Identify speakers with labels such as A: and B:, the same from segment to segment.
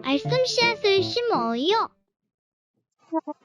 A: 말씀 씨앗을 심어요.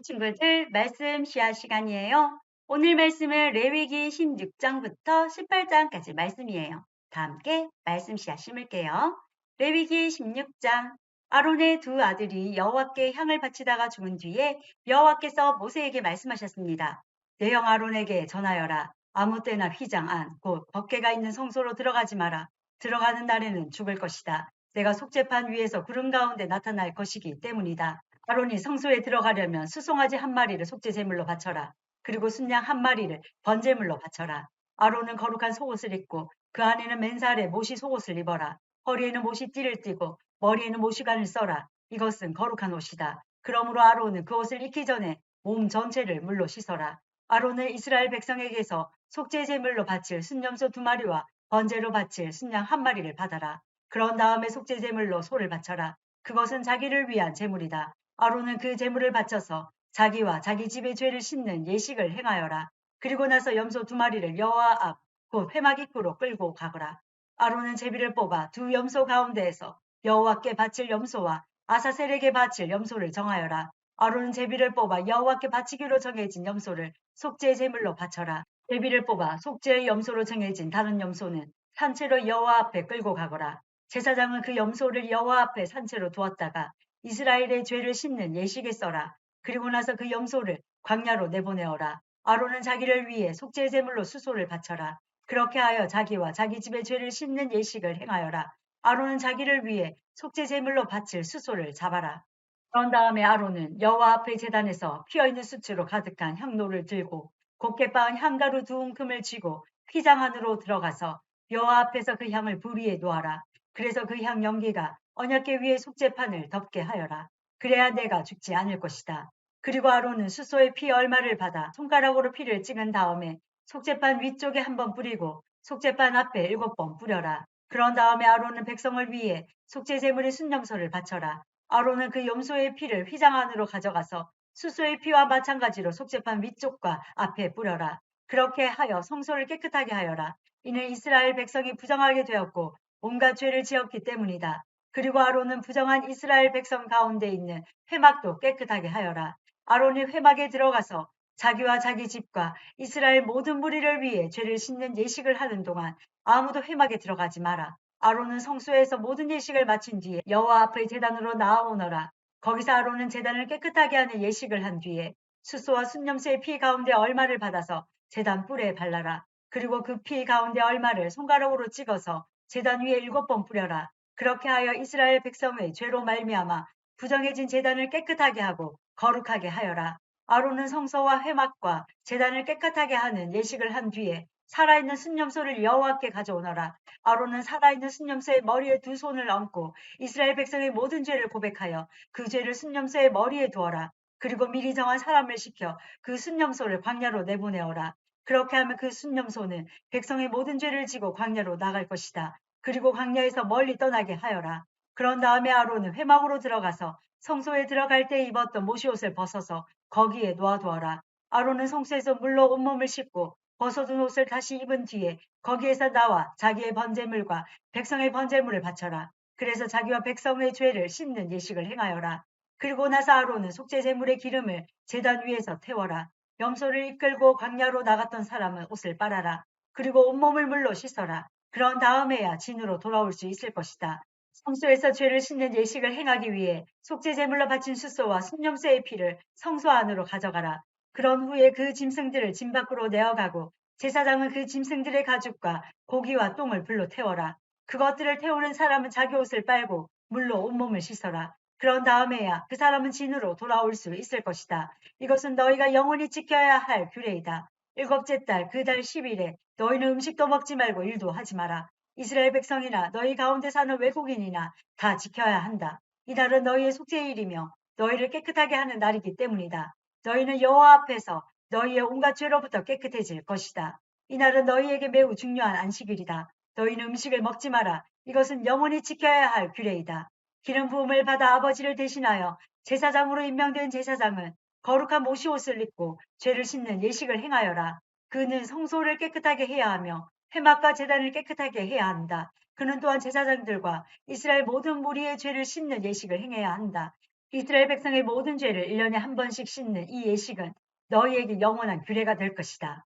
B: 친구들, 말씀 씨앗 시간이에요. 오늘 말씀은 레위기 16장부터 18장까지 말씀이에요. 다 함께 말씀 씨앗 심을게요. 레위기 16장. 아론의 두 아들이 여호와께 향을 바치다가 죽은 뒤에 여호와께서 모세에게 말씀하셨습니다. 내 형 아론에게 전하여라. 아무 때나 휘장 안, 곧 법궤가 있는 성소로 들어가지 마라. 들어가는 날에는 죽을 것이다. 내가 속죄판 위에서 구름 가운데 나타날 것이기 때문이다. 아론이 성소에 들어가려면 수송아지 한 마리를 속죄 제물로 바쳐라. 그리고 순양 한 마리를 번제물로 바쳐라. 아론은 거룩한 속옷을 입고 그 안에는 맨살에 모시 속옷을 입어라. 허리에는 모시 띠를 띠고 머리에는 모시관을 써라. 이것은 거룩한 옷이다. 그러므로 아론은 그 옷을 입기 전에 몸 전체를 물로 씻어라. 아론은 이스라엘 백성에게서 속죄 제물로 바칠 순염소 2마리와 번제로 바칠 순양 한 마리를 받아라. 그런 다음에 속죄 제물로 소를 바쳐라. 그것은 자기를 위한 제물이다. 아론은 그 제물을 바쳐서 자기와 자기 집의 죄를 씻는 예식을 행하여라. 그리고 나서 염소 2마리를 여호와 앞 곧 회막 입구로 끌고 가거라. 아론은 제비를 뽑아 두 염소 가운데에서 여호와께 바칠 염소와 아사셀에게 바칠 염소를 정하여라. 아론은 제비를 뽑아 여호와께 바치기로 정해진 염소를 속죄 제물로 바쳐라. 제비를 뽑아 속죄의 염소로 정해진 다른 염소는 산채로 여호와 앞에 끌고 가거라. 제사장은 그 염소를 여호와 앞에 산채로 두었다가 이스라엘의 죄를 씻는 예식에 써라. 그리고 나서 그 염소를 광야로 내보내어라. 아론은 자기를 위해 속죄 제물로 수소를 바쳐라. 그렇게 하여 자기와 자기 집의 죄를 씻는 예식을 행하여라. 아론은 자기를 위해 속죄 제물로 바칠 수소를 잡아라. 그런 다음에 아론은 여호와 앞의 제단에서 피어있는 수치로 가득한 향로를 들고 곱게 빻은 향가루 2움큼을 쥐고 휘장 안으로 들어가서 여호와 앞에서 그 향을 불 위에 놓아라. 그래서 그 향 연기가 언약궤 위에 속죄판을 덮게 하여라. 그래야 내가 죽지 않을 것이다. 그리고 아론은 수소의 피 얼마를 받아 손가락으로 피를 찍은 다음에 속죄판 위쪽에 1번 뿌리고 속죄판 앞에 7번 뿌려라. 그런 다음에 아론은 백성을 위해 속죄 제물의 순염소를 바쳐라. 아론은 그 염소의 피를 휘장 안으로 가져가서 수소의 피와 마찬가지로 속죄판 위쪽과 앞에 뿌려라. 그렇게 하여 성소를 깨끗하게 하여라. 이는 이스라엘 백성이 부정하게 되었고 온갖 죄를 지었기 때문이다. 그리고 아론은 부정한 이스라엘 백성 가운데 있는 회막도 깨끗하게 하여라. 아론이 회막에 들어가서 자기와 자기 집과 이스라엘 모든 무리를 위해 죄를 씻는 예식을 하는 동안 아무도 회막에 들어가지 마라. 아론은 성소에서 모든 예식을 마친 뒤에 여호와 앞의 제단으로 나아오너라. 거기서 아론은 제단을 깨끗하게 하는 예식을 한 뒤에 수소와 순염소의 피 가운데 얼마를 받아서 제단 뿔에 발라라. 그리고 그 피 가운데 얼마를 손가락으로 찍어서 제단 위에 7번 뿌려라. 그렇게 하여 이스라엘 백성의 죄로 말미암아 부정해진 제단을 깨끗하게 하고 거룩하게 하여라. 아론은 성소와 회막과 제단을 깨끗하게 하는 예식을 한 뒤에 살아있는 순염소를 여호와께 가져오너라. 아론은 살아있는 순염소의 머리에 2손을 얹고 이스라엘 백성의 모든 죄를 고백하여 그 죄를 순염소의 머리에 두어라. 그리고 미리 정한 사람을 시켜 그 순염소를 광야로 내보내어라. 그렇게 하면 그 순염소는 백성의 모든 죄를 지고 광야로 나갈 것이다. 그리고 광야에서 멀리 떠나게 하여라. 그런 다음에 아론은 회막으로 들어가서 성소에 들어갈 때 입었던 모시옷을 벗어서 거기에 놓아두어라. 아론은 성소에서 물로 온몸을 씻고 벗어둔 옷을 다시 입은 뒤에 거기에서 나와 자기의 번제물과 백성의 번제물을 바쳐라. 그래서 자기와 백성의 죄를 씻는 예식을 행하여라. 그리고 나서 아론은 속죄 제물의 기름을 제단 위에서 태워라. 염소를 이끌고 광야로 나갔던 사람은 옷을 빨아라. 그리고 온몸을 물로 씻어라. 그런 다음에야 진으로 돌아올 수 있을 것이다. 성소에서 죄를 씻는 예식을 행하기 위해 속죄 제물로 바친 수소와 순염소의 피를 성소 안으로 가져가라. 그런 후에 그 짐승들을 짐 밖으로 내어가고 제사장은 그 짐승들의 가죽과 고기와 똥을 불로 태워라. 그것들을 태우는 사람은 자기 옷을 빨고 물로 온몸을 씻어라. 그런 다음에야 그 사람은 진으로 돌아올 수 있을 것이다. 이것은 너희가 영원히 지켜야 할 규례이다. 7째 달 그 달 10일에 너희는 음식도 먹지 말고 일도 하지 마라. 이스라엘 백성이나 너희 가운데 사는 외국인이나 다 지켜야 한다. 이날은 너희의 속죄일이며 너희를 깨끗하게 하는 날이기 때문이다. 너희는 여호와 앞에서 너희의 온갖 죄로부터 깨끗해질 것이다. 이날은 너희에게 매우 중요한 안식일이다. 너희는 음식을 먹지 마라. 이것은 영원히 지켜야 할 규례이다. 기름 부음을 받아 아버지를 대신하여 제사장으로 임명된 제사장은 거룩한 모시옷을 입고 죄를 씻는 예식을 행하여라. 그는 성소를 깨끗하게 해야 하며 회막과 제단을 깨끗하게 해야 한다. 그는 또한 제사장들과 이스라엘 모든 무리의 죄를 씻는 예식을 행해야 한다. 이스라엘 백성의 모든 죄를 1년에 한 번씩 씻는 이 예식은 너희에게 영원한 규례가 될 것이다.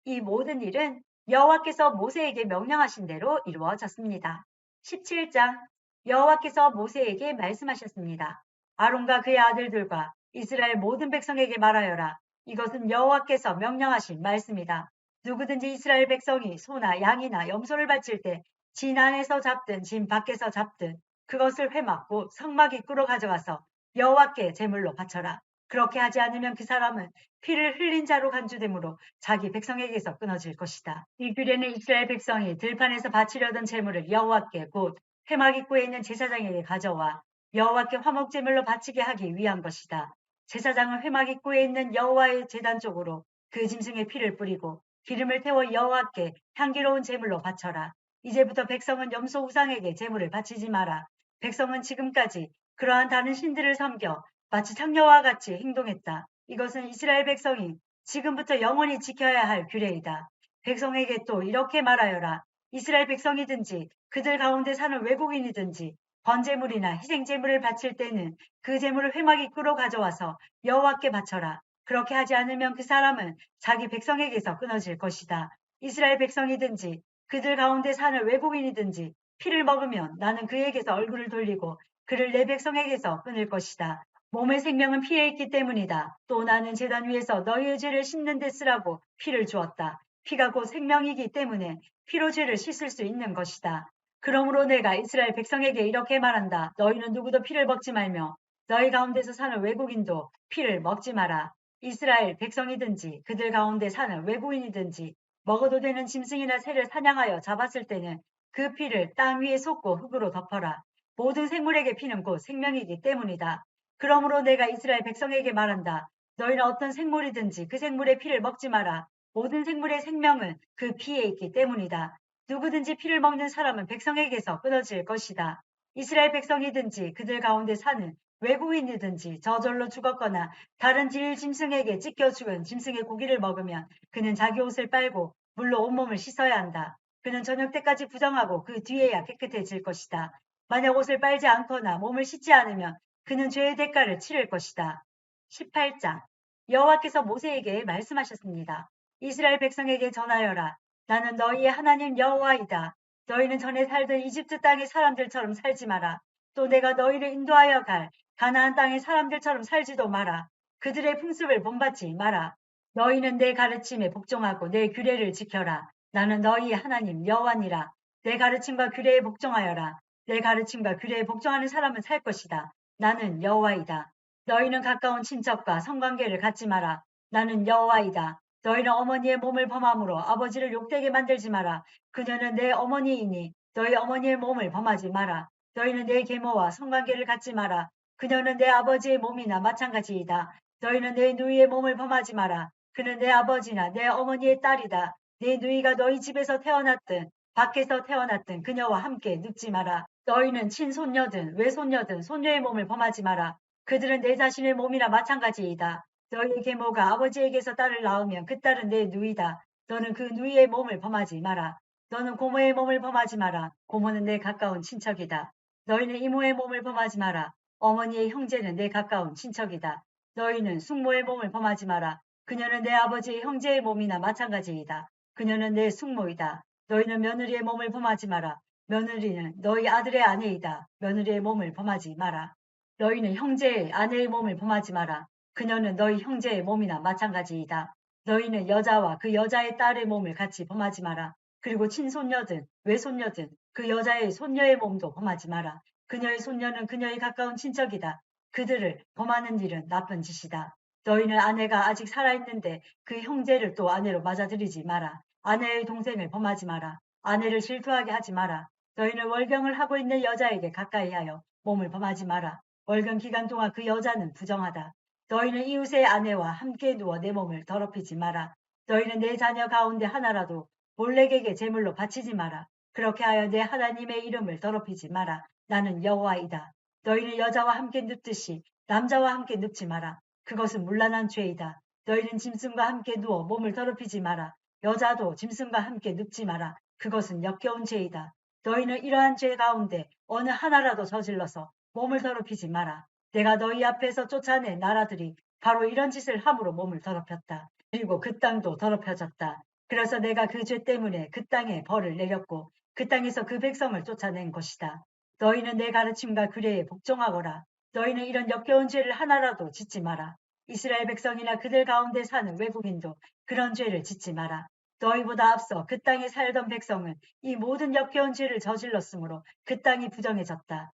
B: 이 모든 일은 여호와께서 모세에게 명령하신 대로 이루어졌습니다. 17장 여호와께서 모세에게 말씀하셨습니다. 아론과 그의 아들들과 이스라엘 모든 백성에게 말하여라. 이것은 여호와께서 명령하신 말씀이다. 누구든지 이스라엘 백성이 소나 양이나 염소를 바칠 때 진 안에서 잡든 진 밖에서 잡든 그것을 회막고 성막 입구로 가져가서 여호와께 제물로 바쳐라. 그렇게 하지 않으면 그 사람은 피를 흘린 자로 간주되므로 자기 백성에게서 끊어질 것이다. 이 규례는 이스라엘 백성이 들판에서 바치려던 제물을 여호와께 곧 회막 입구에 있는 제사장에게 가져와 여호와께 화목 제물로 바치게 하기 위한 것이다. 제사장은 회막 입구에 있는 여호와의 제단 쪽으로 그 짐승의 피를 뿌리고 기름을 태워 여호와께 향기로운 제물로 바쳐라. 이제부터 백성은 염소 우상에게 제물을 바치지 마라. 백성은 지금까지 그러한 다른 신들을 섬겨 마치 창녀와 같이 행동했다. 이것은 이스라엘 백성이 지금부터 영원히 지켜야 할 규례이다. 백성에게 또 이렇게 말하여라. 이스라엘 백성이든지 그들 가운데 사는 외국인이든지 번제물이나 희생제물을 바칠 때는 그 제물을 회막 입구로 가져와서 여호와께 바쳐라. 그렇게 하지 않으면 그 사람은 자기 백성에게서 끊어질 것이다. 이스라엘 백성이든지 그들 가운데 사는 외국인이든지 피를 먹으면 나는 그에게서 얼굴을 돌리고 그를 내 백성에게서 끊을 것이다. 몸의 생명은 피에 있기 때문이다. 또 나는 제단 위에서 너희의 죄를 씻는 데 쓰라고 피를 주었다. 피가 곧 생명이기 때문에 피로 죄를 씻을 수 있는 것이다. 그러므로 내가 이스라엘 백성에게 이렇게 말한다. 너희는 누구도 피를 먹지 말며 너희 가운데서 사는 외국인도 피를 먹지 마라. 이스라엘 백성이든지 그들 가운데 사는 외국인이든지 먹어도 되는 짐승이나 새를 사냥하여 잡았을 때는 그 피를 땅 위에 쏟고 흙으로 덮어라. 모든 생물에게 피는 곧 생명이기 때문이다. 그러므로 내가 이스라엘 백성에게 말한다. 너희는 어떤 생물이든지 그 생물의 피를 먹지 마라. 모든 생물의 생명은 그 피에 있기 때문이다. 누구든지 피를 먹는 사람은 백성에게서 끊어질 것이다. 이스라엘 백성이든지 그들 가운데 사는 외국인이든지 저절로 죽었거나 다른 질 짐승에게 찢겨 죽은 짐승의 고기를 먹으면 그는 자기 옷을 빨고 물로 온몸을 씻어야 한다. 그는 저녁 때까지 부정하고 그 뒤에야 깨끗해질 것이다. 만약 옷을 빨지 않거나 몸을 씻지 않으면 그는 죄의 대가를 치를 것이다. 18장 여호와께서 모세에게 말씀하셨습니다. 이스라엘 백성에게 전하여라. 나는 너희의 하나님 여호와이다. 너희는 전에 살던 이집트 땅의 사람들처럼 살지 마라. 또 내가 너희를 인도하여 갈 가나안 땅의 사람들처럼 살지도 마라. 그들의 풍습을 본받지 마라. 너희는 내 가르침에 복종하고 내 규례를 지켜라. 나는 너희의 하나님 여호와니라. 내 가르침과 규례에 복종하여라. 내 가르침과 규례에 복종하는 사람은 살 것이다. 나는 여호와이다. 너희는 가까운 친척과 성관계를 갖지 마라. 나는 여호와이다. 너희는 어머니의 몸을 범함으로 아버지를 욕되게 만들지 마라. 그녀는 내 어머니이니 너희 어머니의 몸을 범하지 마라. 너희는 내 계모와 성관계를 갖지 마라. 그녀는 내 아버지의 몸이나 마찬가지이다. 너희는 내 누이의 몸을 범하지 마라. 그는 내 아버지나 내 어머니의 딸이다. 내 누이가 너희 집에서 태어났든 밖에서 태어났든 그녀와 함께 눕지 마라. 너희는 친손녀든 외손녀든 손녀의 몸을 범하지 마라. 그들은 내 자신의 몸이나 마찬가지이다. 너희의 계모가 아버지에게서 딸을 낳으면 그 딸은 내 누이다. 너는 그 누이의 몸을 범하지 마라. 너는 고모의 몸을 범하지 마라. 고모는 내 가까운 친척이다. 너희는 이모의 몸을 범하지 마라. 어머니의 형제는 내 가까운 친척이다. 너희는 숙모의 몸을 범하지 마라. 그녀는 내 아버지의 형제의 몸이나 마찬가지이다. 그녀는 내 숙모이다. 너희는 며느리의 몸을 범하지 마라. 며느리는 너희 아들의 아내이다. 며느리의 몸을 범하지 마라. 너희는 형제의 아내의 몸을 범하지 마라. 그녀는 너희 형제의 몸이나 마찬가지이다. 너희는 여자와 그 여자의 딸의 몸을 같이 범하지 마라. 그리고 친손녀든 외손녀든 그 여자의 손녀의 몸도 범하지 마라. 그녀의 손녀는 그녀의 가까운 친척이다. 그들을 범하는 일은 나쁜 짓이다. 너희는 아내가 아직 살아있는데 그 형제를 또 아내로 맞아들이지 마라. 아내의 동생을 범하지 마라. 아내를 질투하게 하지 마라. 너희는 월경을 하고 있는 여자에게 가까이 하여 몸을 범하지 마라. 월경 기간 동안 그 여자는 부정하다. 너희는 이웃의 아내와 함께 누워 내 몸을 더럽히지 마라. 너희는 내 자녀 가운데 하나라도 몰렉에게 제물로 바치지 마라. 그렇게 하여 내 하나님의 이름을 더럽히지 마라. 나는 여호와이다. 너희는 여자와 함께 눕듯이 남자와 함께 눕지 마라. 그것은 문란한 죄이다. 너희는 짐승과 함께 누워 몸을 더럽히지 마라. 여자도 짐승과 함께 눕지 마라. 그것은 역겨운 죄이다. 너희는 이러한 죄 가운데 어느 하나라도 저질러서 몸을 더럽히지 마라. 내가 너희 앞에서 쫓아낸 나라들이 바로 이런 짓을 함으로 몸을 더럽혔다. 그리고 그 땅도 더럽혀졌다. 그래서 내가 그 죄 때문에 그 땅에 벌을 내렸고 그 땅에서 그 백성을 쫓아낸 것이다. 너희는 내 가르침과 규례에 복종하거라. 너희는 이런 역겨운 죄를 하나라도 짓지 마라. 이스라엘 백성이나 그들 가운데 사는 외국인도 그런 죄를 짓지 마라. 너희보다 앞서 그 땅에 살던 백성은 이 모든 역겨운 죄를 저질렀으므로 그 땅이 부정해졌다.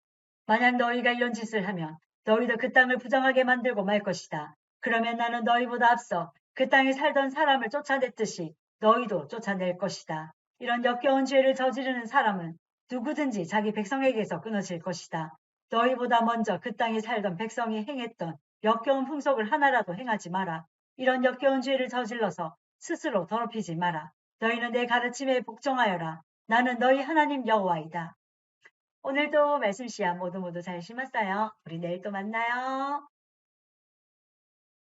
B: 만약 너희가 이런 짓을 하면 너희도 그 땅을 부정하게 만들고 말 것이다. 그러면 나는 너희보다 앞서 그 땅에 살던 사람을 쫓아냈듯이 너희도 쫓아낼 것이다. 이런 역겨운 죄를 저지르는 사람은 누구든지 자기 백성에게서 끊어질 것이다. 너희보다 먼저 그 땅에 살던 백성이 행했던 역겨운 풍속을 하나라도 행하지 마라. 이런 역겨운 죄를 저질러서 스스로 더럽히지 마라. 너희는 내 가르침에 복종하여라. 나는 너희 하나님 여호와이다. 오늘도 말씀 시간 모두 잘 심었어요. 우리 내일 또 만나요.